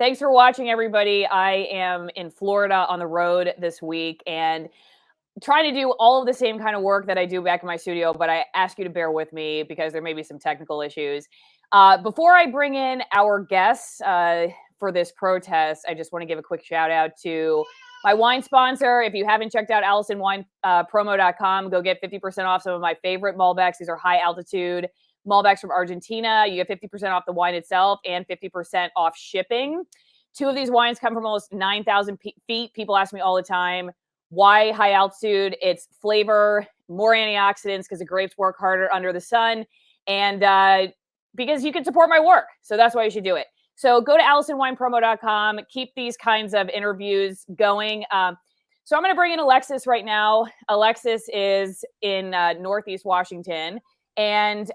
Thanks for watching, everybody. I am in Florida on the road this week and trying to do all of the same kind of work that I do back in my studio, but I ask you to bear with me because there may be some technical issues. Before I bring in our guests for this protest, I just want to give a quick shout out to my wine sponsor. If you haven't checked out AllisonWinePromo.com, go get 50% off some of my favorite Malbecs. These are high altitude Malbecs from Argentina. You get 50% off the wine itself and 50% off shipping. Two of these wines come from almost 9,000 feet. People ask me all the time, why high altitude? It's flavor, more antioxidants because the grapes work harder under the sun, and because you can support my work. So that's why you should do it. So go to AllisonWinePromo.com. Keep these kinds of interviews going. So I'm going to bring in Alexis right now. Alexis is in Northeast Washington. And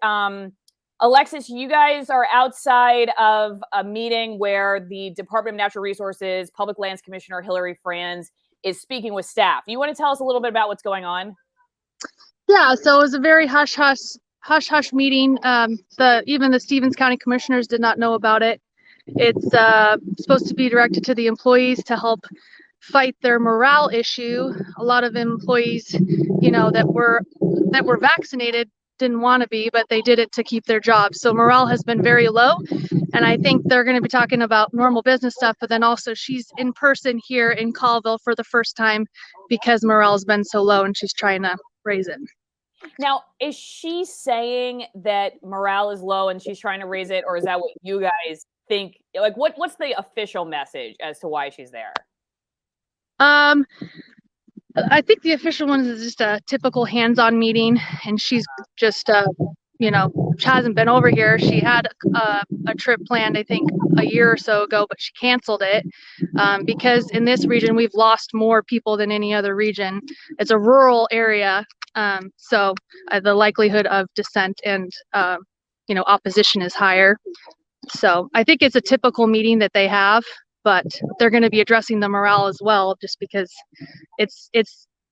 Alexis, you guys are outside of a meeting where the Department of Natural Resources Public Lands Commissioner Hilary Franz is speaking with staff. You want to tell us a little bit about what's going on? Yeah, so it was a very hush-hush meeting. Even the Stevens County commissioners did not know about it. It's supposed to be directed to the employees to help fight their morale issue. A lot of employees, that were vaccinated didn't want to be, but they did it to keep their jobs. So morale has been very low, and I think they're going to be talking about normal business stuff, but then also she's in person here in Colville for the first time because morale has been so low and she's trying to raise it. Now, is she saying that morale is low and she's trying to raise it, or is that what you guys think? Like, what's the official message as to why she's there? I think the official one is just a typical hands-on meeting, and she's just, she hasn't been over here. She had a trip planned, I think, a year or so ago, but she canceled it because in this region, we've lost more people than any other region. It's a rural area, so the likelihood of dissent and, opposition is higher. So I think it's a typical meeting that they have, but they're going to be addressing the morale as well, just because it's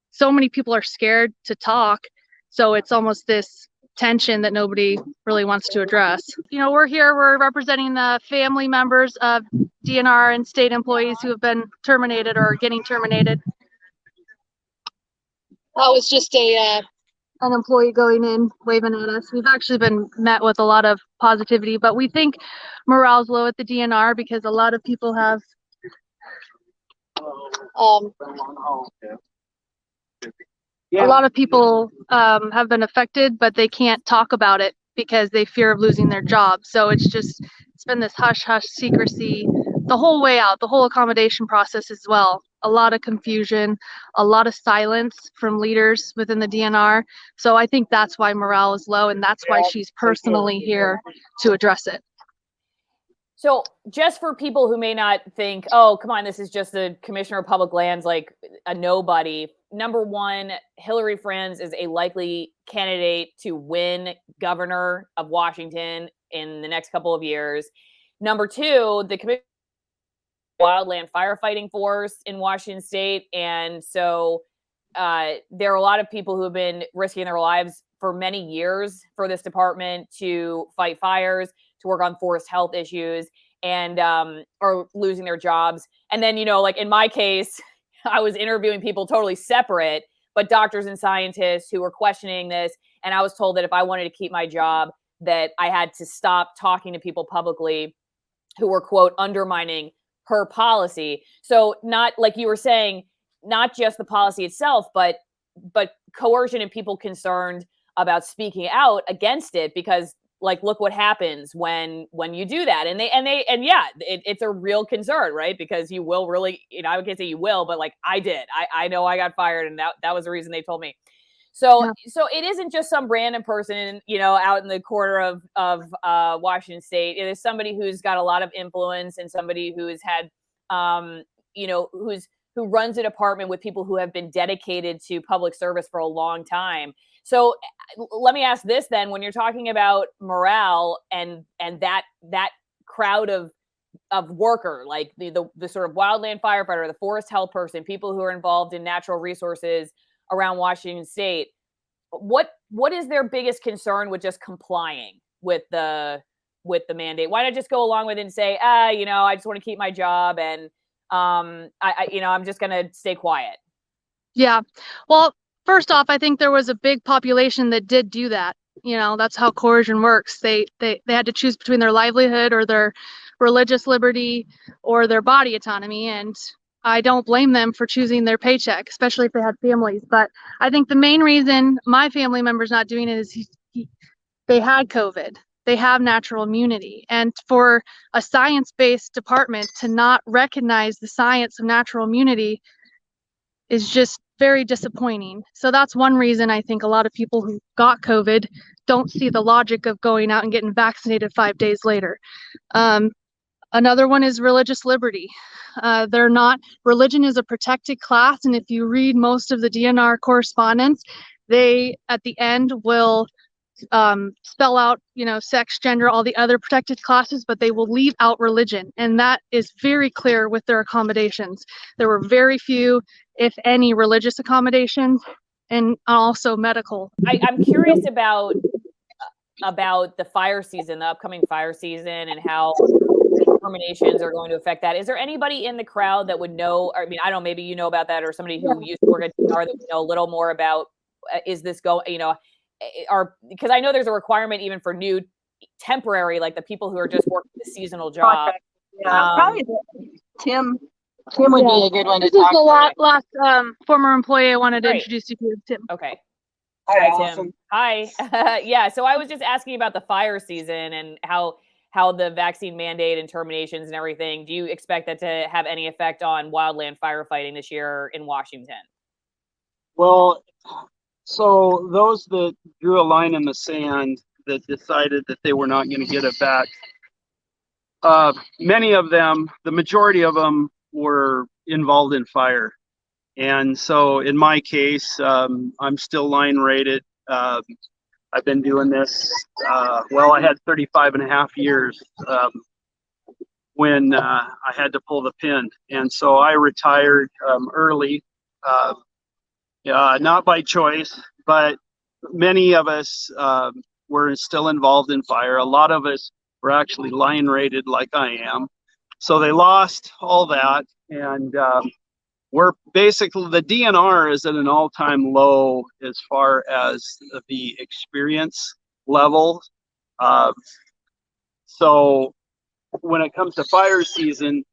so many people are scared to talk. So it's almost this tension that nobody really wants to address. We're here, we're representing the family members of DNR and state employees who have been terminated or getting terminated. That was just an employee going in waving at us. We've actually been met with a lot of positivity, but we think morale's low at the DNR because a lot of people have have been affected, but they can't talk about it because they fear of losing their job. So it's been this hush secrecy the whole way out, the whole accommodation process as well. A lot of confusion, a lot of silence from leaders within the DNR. So I think that's why morale is low, and that's why she's personally here to address it. So just for people who may not think, oh, come on, this is just the Commissioner of Public Lands, like a nobody. Number one, Hilary Franz is a likely candidate to win governor of Washington in the next couple of years. Number two, the Commissioner wildland firefighting force in Washington state. And so there are a lot of people who have been risking their lives for many years for this department to fight fires, to work on forest health issues, and are losing their jobs. And then, like in my case, I was interviewing people totally separate, but doctors and scientists who were questioning this. And I was told that if I wanted to keep my job, that I had to stop talking to people publicly who were, quote, undermining her policy. So not, like you were saying, not just the policy itself, but coercion and people concerned about speaking out against it, because like, look what happens when you do that. And yeah, it's a real concern, right? Because you will really, I can't say you will, but like I did, I know I got fired, and that was the reason they told me. So, yeah. So it isn't just some random person, out in the corner of Washington state. It is somebody who's got a lot of influence, and somebody who's had, who runs a department with people who have been dedicated to public service for a long time. So let me ask this then: when you're talking about morale and that crowd of worker, like the sort of wildland firefighter, the forest health person, people who are involved in natural resources around Washington state, what is their biggest concern with just complying with the with the mandate? Why not just go along with it and say, you know, I just want to keep my job and you know, I'm just going to stay quiet? Yeah. Well, first off, I think there was a big population that did do that. You know, that's how coercion works. They had to choose between their livelihood or their religious liberty or their body autonomy. And I don't blame them for choosing their paycheck, especially if they had families. But I think the main reason my family member's not doing it is they had COVID. They have natural immunity. And for a science-based department to not recognize the science of natural immunity is just very disappointing. So that's one reason I think a lot of people who got COVID don't see the logic of going out and getting vaccinated 5 days later. Another one is religious liberty. Religion is a protected class, and if you read most of the DNR correspondence, they at the end will spell out, you know, sex, gender, all the other protected classes, but they will leave out religion. And that is very clear with their accommodations. There were very few, if any, religious accommodations, and also medical. I'm curious about the fire season, the upcoming fire season, and how terminations are going to affect that. Is there anybody in the crowd that would know? I mean, I don't know, maybe you know about that, or somebody who used to work at DNR that would know a little more about, is this going, you know, because I know there's a requirement even for new temporary, like the people who are just working the seasonal job. Yeah, probably Tim would be a good one to talk about. This is the last former employee I wanted to introduce you to, Tim. Okay. Hi, Tim. Hi. Yeah, so I was just asking about the fire season and how the vaccine mandate and terminations and everything. Do you expect that to have any effect on wildland firefighting this year in Washington? Well, so those that drew a line in the sand that decided that they were not going to get it back, many of them, the majority of them, were involved in fire. And so in my case, I'm still line rated. I've been doing this, well, I had 35 and a half years when I had to pull the pin. And so I retired early. Not by choice, but many of us were still involved in fire. A lot of us were actually line rated like I am. So they lost all that. And we're basically, the DNR is at an all-time low as far as the experience level. So when it comes to fire season,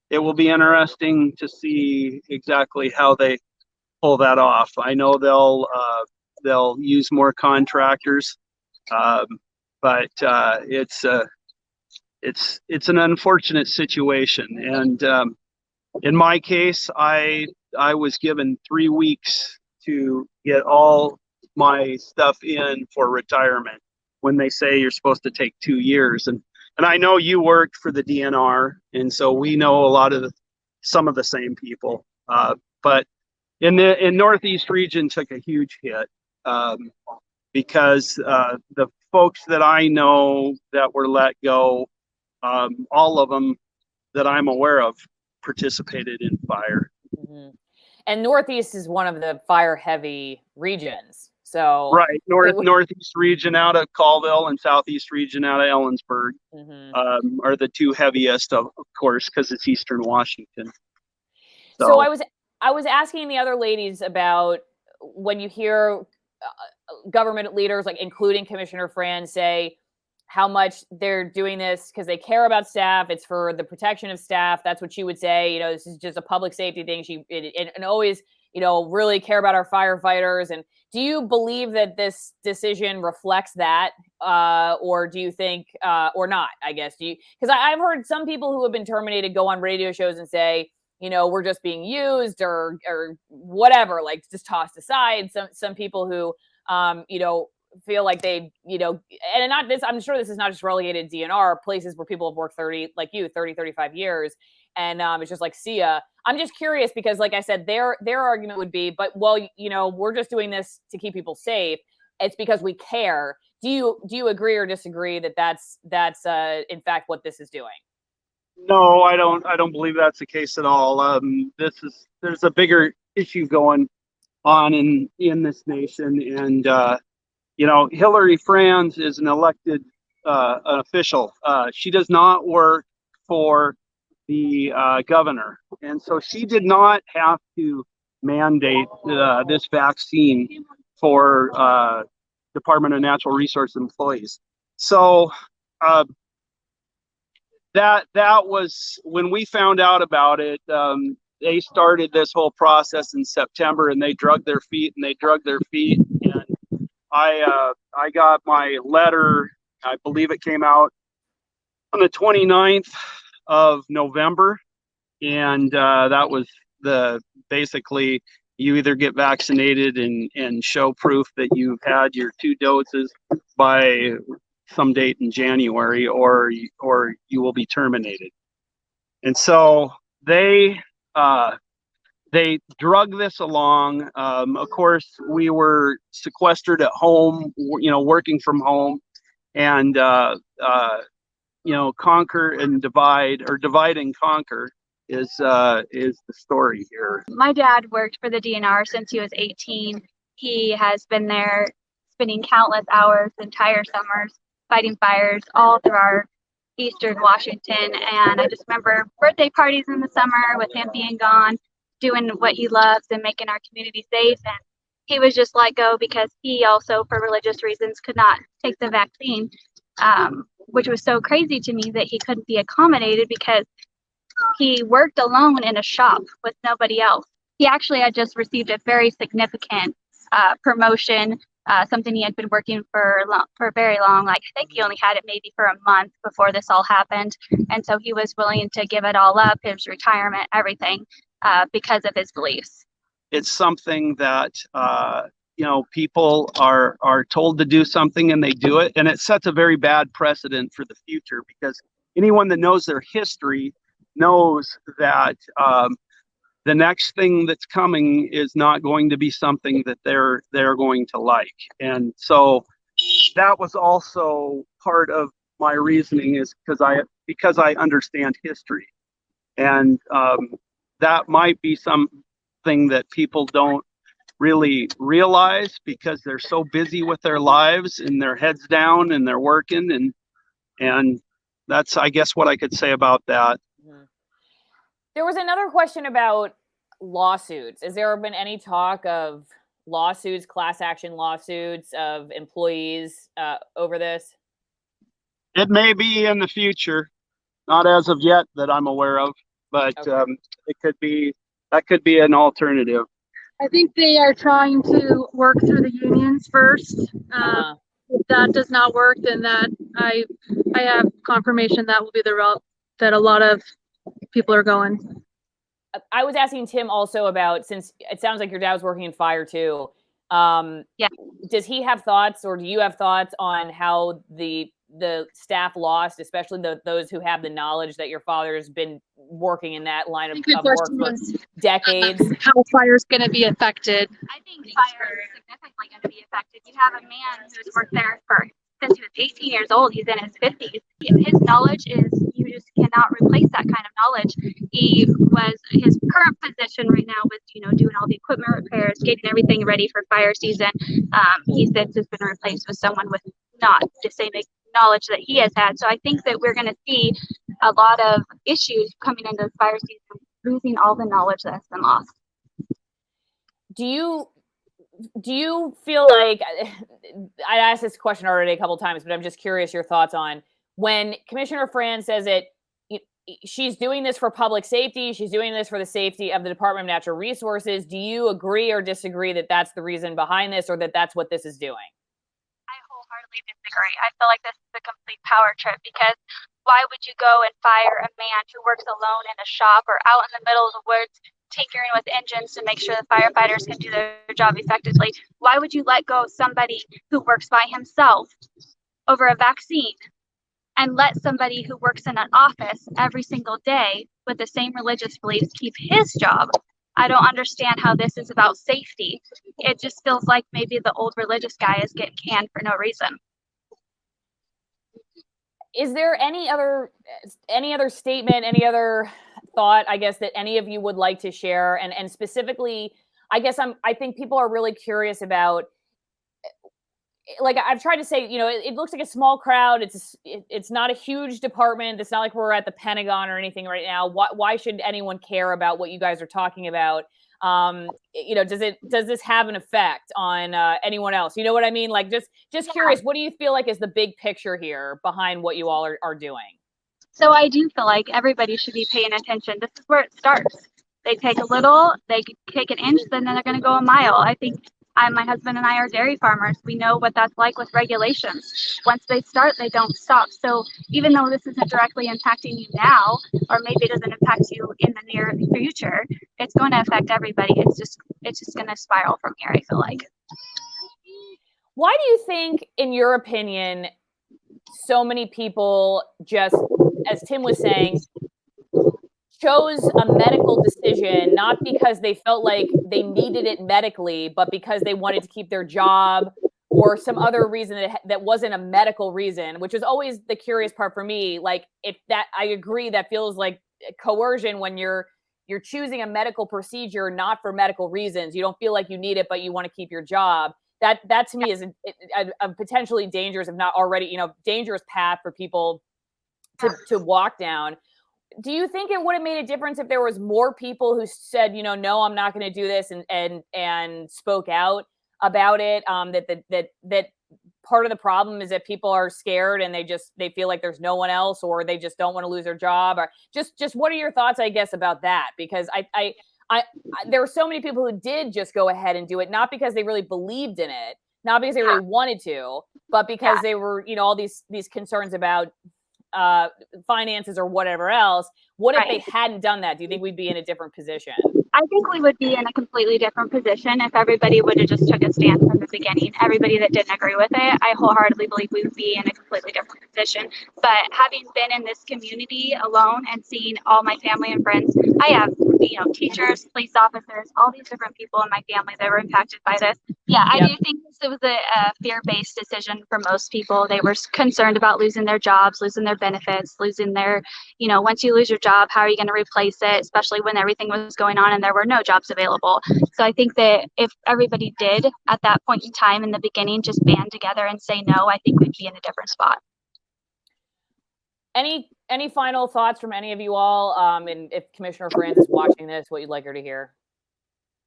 it will be interesting to see exactly how they pull that off. I know they'll use more contractors, but it's an unfortunate situation. And in my case, I was given 3 weeks to get all my stuff in for retirement when they say you're supposed to take 2 years. And I know you worked for the DNR, and so we know some of the same people, but in Northeast region took a huge hit because the folks that I know that were let go, all of them that I'm aware of participated in fire. Mm-hmm. And Northeast is one of the fire heavy regions. So right, Northeast region out of Colville and Southeast region out of Ellensburg are the two heaviest, of course, because it's Eastern Washington. So I was asking the other ladies about when you hear government leaders, like including Commissioner Franz, say how much they're doing this because they care about staff. It's for the protection of staff. That's what she would say. You know, this is just a public safety thing. And always, you know, really care about our firefighters. And do you believe that this decision reflects that, or do you think, or not? I guess because I've heard some people who have been terminated go on radio shows and say, you know, we're just being used or whatever, like just tossed aside. Some people who, you know, feel like they, you know, and not this, I'm sure this is not just relegated DNR, places where people have worked 35 years. And it's just like, see ya. I'm just curious because, like I said, their argument would be, but, well, you know, we're just doing this to keep people safe. It's because we care. Do you agree or disagree that that's in fact what this is doing? No, I don't believe that's the case at all. There's a bigger issue going on in this nation, and you know, Hilary Franz is an elected an official. She does not work for the governor, and so she did not have to mandate this vaccine for Department of Natural Resources employees. So that was when we found out about it. They started this whole process in September, and they drug their feet and they drug their feet. And I got my letter. I believe it came out on the 29th of November, and that was basically you either get vaccinated and show proof that you've had your 2 doses by some date in January, or you will be terminated. And so they drug this along. Of course, we were sequestered at home, working from home, and conquer and divide, or divide and conquer is the story here. My dad worked for the DNR since he was 18. He has been there spending countless hours, entire summers, fighting fires all through our eastern Washington. And I just remember birthday parties in the summer with him being gone, doing what he loves and making our community safe. And he was just let go because he also, for religious reasons, could not take the vaccine, which was so crazy to me that he couldn't be accommodated because he worked alone in a shop with nobody else. He actually had just received a very significant promotion, something he had been working for very long. Like, I think he only had it maybe for a month before this all happened. And so he was willing to give it all up, his retirement, everything, because of his beliefs. It's something that, people are told to do something and they do it. And it sets a very bad precedent for the future, because anyone that knows their history knows that the next thing that's coming is not going to be something that they're going to like. And so that was also part of my reasoning, is because I understand history, and that might be something that people don't really realize because they're so busy with their lives and their heads down and they're working, and that's, I guess, what I could say about that. There was another question about lawsuits. Has there been any talk of lawsuits, class action lawsuits of employees over this? It may be in the future, not as of yet that I'm aware of, but Okay. that could be an alternative. I think they are trying to work through the unions first. If that does not work, then I have confirmation that will be the route that a lot of people are going. I was asking Tim also about, since it sounds like your dad was working in fire too. Yeah. Does he have thoughts, or do you have thoughts on how the staff lost, especially those who have the knowledge that your father's been working in that line of work for decades? How fire is going to be affected? I think fire is significantly going to be affected. You have a man who's worked there since he was 18 years old. He's in his 50s. His knowledge is, you just cannot replace that kind of knowledge. His current position right now was, doing all the equipment repairs, getting everything ready for fire season. He since has been replaced with someone with not the same knowledge that he has had. So I think that we're going to see a lot of issues coming into the fire season, losing all the knowledge that has been lost. Do you feel like, I asked this question already a couple of times, but I'm just curious your thoughts on when Commissioner Franz says she's doing this for public safety, she's doing this for the safety of the Department of Natural Resources. Do you agree or disagree that that's the reason behind this, or that that's what this is doing? I wholeheartedly disagree. I feel like this is a complete power trip, because why would you go and fire a man who works alone in a shop or out in the middle of the woods tinkering with engines to make sure the firefighters can do their job effectively? Why would you let go of somebody who works by himself over a vaccine, and let somebody who works in an office every single day with the same religious beliefs keep his job? I don't understand how this is about safety. It just feels like maybe the old religious guy is getting canned for no reason. Is there any other statement, any other thought, I guess, that any of you would like to share? And specifically, I guess I think people are really curious about, like I've tried to say, you know, it looks like a small crowd. It's not a huge department. It's not like we're at the Pentagon or anything right now. Why should anyone care about what you guys are talking about? You know, does this have an effect on anyone else? You know what I mean? Like, just curious, what do you feel like is the big picture here behind what you all are doing? So I do feel like everybody should be paying attention. This is where it starts. They take a little, they take an inch, then they're going to go a mile. I think my husband and I are dairy farmers. We know what that's like with regulations. Once they start, they don't stop. So even though this isn't directly impacting you now, or maybe it doesn't impact you in the near future, it's going to affect everybody. It's just going to spiral from here, I feel like. Why do you think, in your opinion, so many people just, as Tim was saying, chose a medical decision, not because they felt like they needed it medically, but because they wanted to keep their job or some other reason that wasn't a medical reason, which is always the curious part for me. Like, if that, I agree, that feels like coercion when you're choosing a medical procedure, not for medical reasons. You don't feel like you need it, but you want to keep your job. That to me is a potentially dangerous, if not already, you know, dangerous path for people to walk down. Do you think it would have made a difference if there was more people who said, you know, no, I'm not going to do this, and spoke out about it? That part of the problem is that people are scared and they feel like there's no one else, or they just don't want to lose their job, or just what are your thoughts, I guess, about that? Because I there were so many people who did just go ahead and do it, not because they really believed in it, not because they really wanted to, but because they were, you know, all these concerns about finances or whatever else. What if they hadn't done that? Do you think we'd be in a different position? I think we would be in a completely different position if everybody would have just took a stand from the beginning. Everybody that didn't agree with it, I wholeheartedly believe we would be in a completely different position. But having been in this community alone and seeing all my family and friends, I have, you know, teachers, police officers, all these different people in my family that were impacted by this. Yeah, I do think it was a fear-based decision for most people. They were concerned about losing their jobs, losing their benefits, losing their, you know, once you lose your job, how are you going to replace it, especially when everything was going on and there were no jobs available. So I think that if everybody did at that point in time in the beginning just band together and say no, I think we'd be in a different spot. Any final thoughts from any of you all? And if Commissioner Franz is watching this, what you'd like her to hear?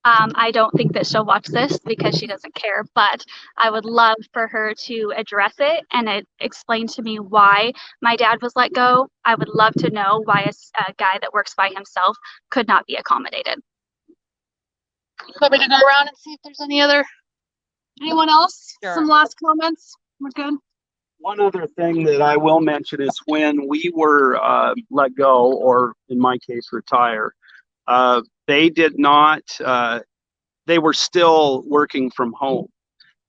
I don't think that she'll watch this because she doesn't care, but I would love for her to address it and explain to me why my dad was let go. I would love to know why a guy that works by himself could not be accommodated. Want me to go around and see if there's anyone else? Sure. Some last comments? We're good. One other thing that I will mention is when we were let go, or in my case, retire, they did not, they were still working from home.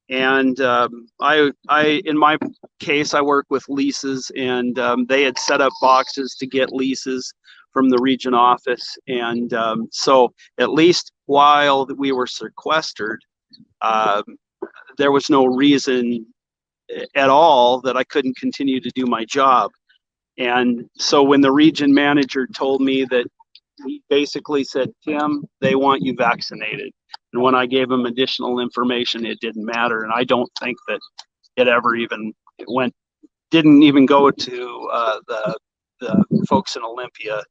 And in my case, I work with leases, and they had set up boxes to get leases from the region office. And so at least while we were sequestered, there was no reason at all that I couldn't continue to do my job. And so when the region manager told me that, he basically said, Tim, they want you vaccinated. And when I gave him additional information, it didn't matter. And I don't think that it ever even didn't even go to the folks in Olympia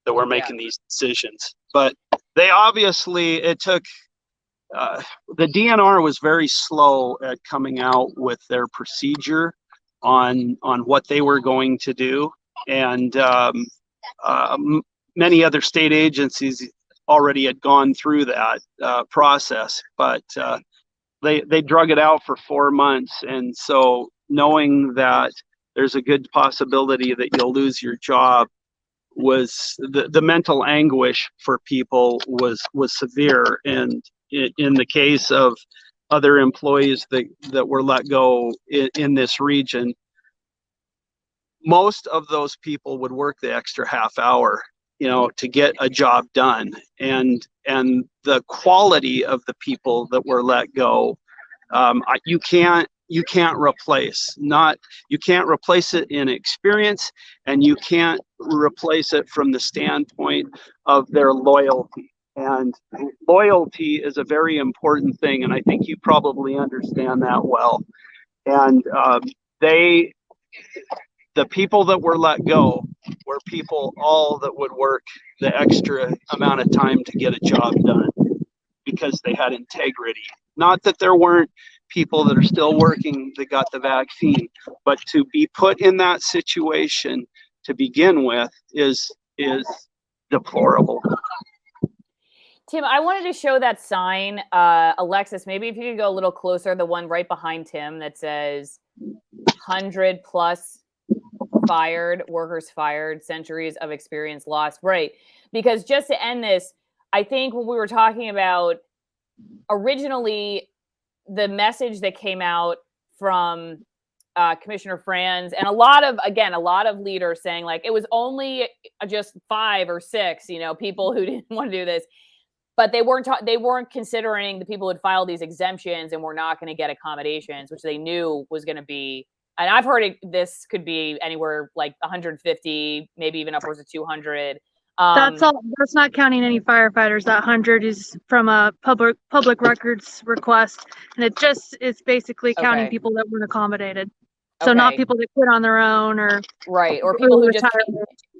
that were making these decisions. But they obviously, it took, the DNR was very slow at coming out with their procedure on what they were going to do. And many other state agencies already had gone through that process, but they drug it out for 4 months. And so knowing that there's a good possibility that you'll lose your job was the mental anguish for people was severe. And in the case of other employees that were let go in this region, most of those people would work the extra half hour, you know, to get a job done. And the quality of the people that were let go, you can't replace. You can't replace it in experience, and you can't replace it from the standpoint of their loyalty. And loyalty is a very important thing, and I think you probably understand that well. And the people that were let go were people all that would work the extra amount of time to get a job done because they had integrity. Not that there weren't people that are still working that got the vaccine, but to be put in that situation to begin with is deplorable. Tim, I wanted to show that sign. Alexis, maybe if you could go a little closer, the one right behind Tim that says 100 plus workers fired, centuries of experience lost. Right. Because just to end this, I think when we were talking about originally the message that came out from Commissioner Franz and a lot of leaders saying like it was only just 5 or 6, people who didn't want to do this. But they weren't considering the people who had filed these exemptions and were not going to get accommodations, which they knew was going to be. And I've heard this could be anywhere like 150, maybe even upwards of 200. That's all. That's not counting any firefighters. That 100 is from a public records request, and it's basically counting people that weren't accommodated. So not people that quit on their own or people who just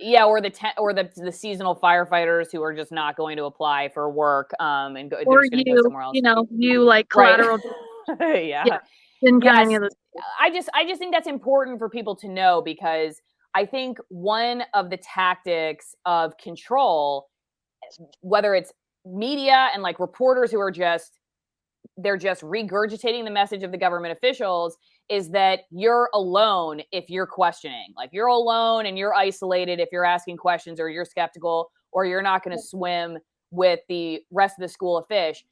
or the seasonal firefighters who are just not going to apply for work and go somewhere else. You like collateral. Yeah. Didn't count any of those. I just think that's important for people to know because I think one of the tactics of control, whether it's media and like reporters who are they're just regurgitating the message of the government officials, is that you're alone if you're questioning. Like you're alone and you're isolated if you're asking questions or you're skeptical or you're not going to swim with the rest of the school of fish.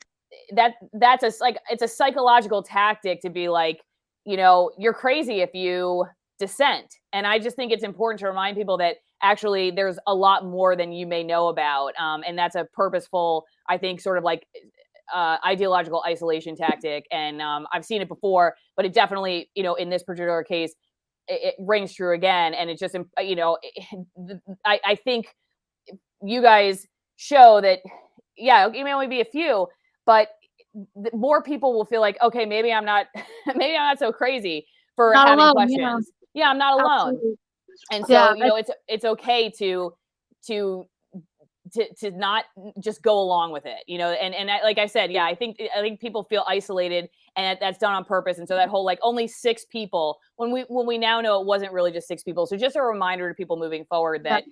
It's a psychological tactic to be like, you're crazy if you dissent. And I just think it's important to remind people that actually there's a lot more than you may know about. And that's a purposeful, I think, sort of like ideological isolation tactic. And I've seen it before, but it definitely, in this particular case, it rings true again. And it's just, I think you guys show that, it may only be a few, but more people will feel like, okay, maybe I'm not so crazy for not having alone, questions. Yeah, I'm not alone. Absolutely. And so, it's okay to not just go along with it, and like I said, I think people feel isolated and that's done on purpose. And so that whole, like only 6 people when we now know it wasn't really just 6 people. So just a reminder to people moving forward that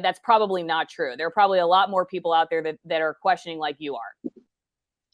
that's probably not true. There are probably a lot more people out there that are questioning like you are.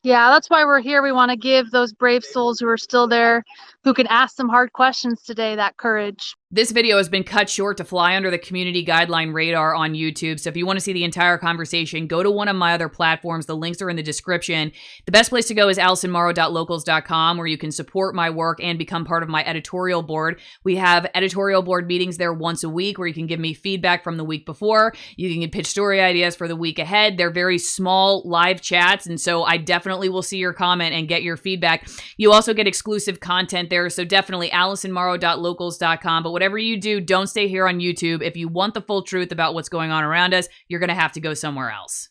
Yeah, that's why we're here. We want to give those brave souls who are still there, who can ask some hard questions today, that courage. This video has been cut short to fly under the community guideline radar on YouTube. So if you want to see the entire conversation, go to one of my other platforms. The links are in the description. The best place to go is AllisonMorrow.locals.com, where you can support my work and become part of my editorial board. We have editorial board meetings there once a week where you can give me feedback from the week before. You can pitch story ideas for the week ahead. They're very small live chats, and so I definitely will see your comment and get your feedback. You also get exclusive content there, so definitely AllisonMorrow.locals.com. But whatever you do, don't stay here on YouTube. If you want the full truth about what's going on around us, you're going to have to go somewhere else.